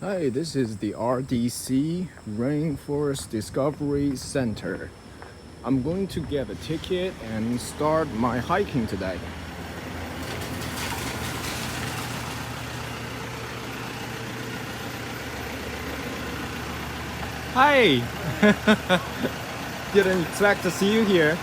Hi, this is the RDC Rainforest Discovery Center. I'm going to get a ticket and start my hiking today. Hi! Didn't expect to see you here.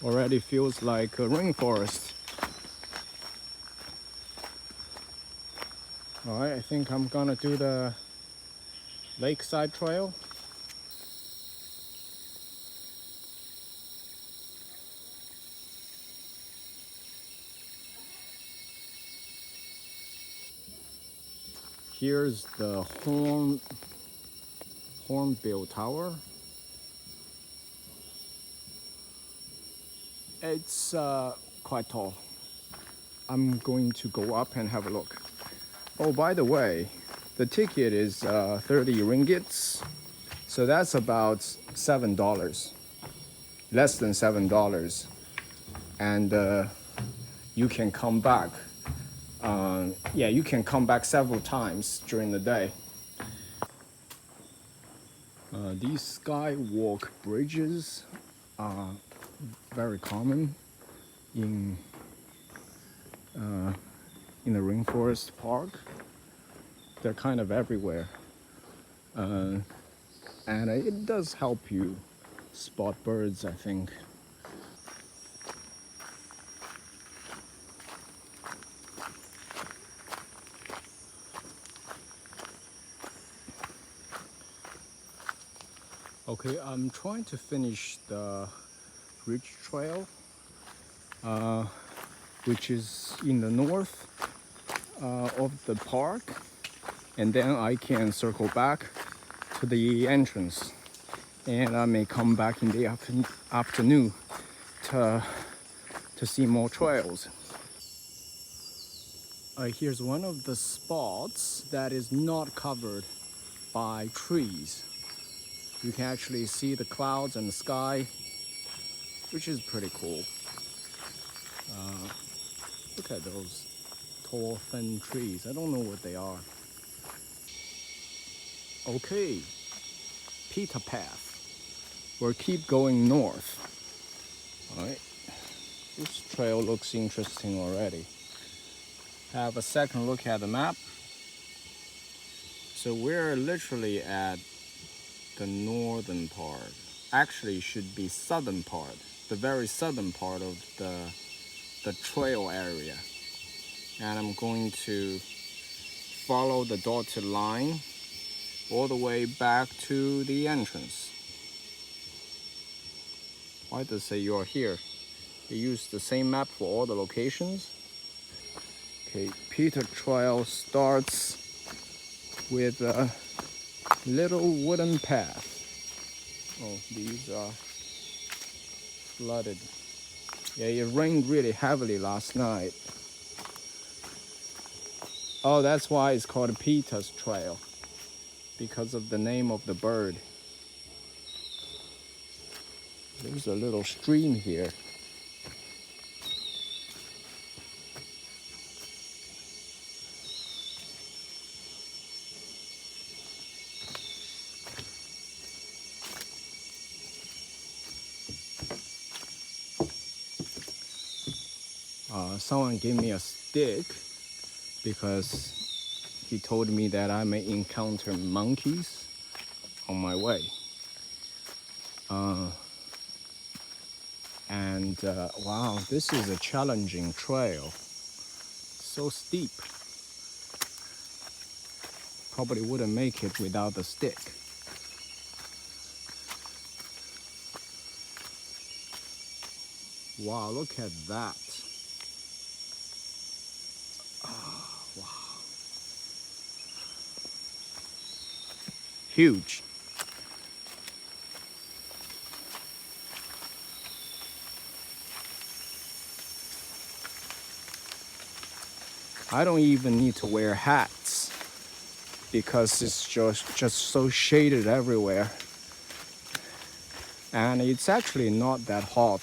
Already feels like a rainforest. Alright, I think I'm gonna do the lakeside trail. Here's the Hornbill Tower. It's quite tall. I'm going to go up and have a look. Oh, by the way, the ticket is 30 ringgits. So that's about $7, less than $7. And you can come back. You can come back several times during the day. These skywalk bridges are very common in the Rainforest Park. They're kind of everywhere. And it does help you spot birds, I think. Okay, I'm trying to finish the Ridge Trail, which is in the north of the park, and then I can circle back to the entrance, and I may come back in the afternoon to see more trails. Here's one of the spots that is not covered by trees. You can actually see the clouds and the sky, which is pretty cool. Look at those tall, thin trees. I don't know what they are. Okay, Peter Path. We'll keep going north. All right, this trail looks interesting already. Have a second look at the map. So we're literally at the northern part. Actually, should be southern part, the very southern part of the trail area. And I'm going to follow the dotted line all the way back to the entrance. Why does it say you're here? They use the same map for all the locations. Okay, Peter Trail starts with a little wooden path. Oh, these are flooded. Yeah, it rained really heavily last night. Oh, that's why it's called Peter's Trail, because of the name of the bird. There's a little stream here. Someone gave me a stick because he told me that I may encounter monkeys on my way. Wow, this is a challenging trail. So steep. Probably wouldn't make it without the stick. Wow, look at that. Wow. Huge. I don't even need to wear hats because it's just so shaded everywhere. And it's actually not that hot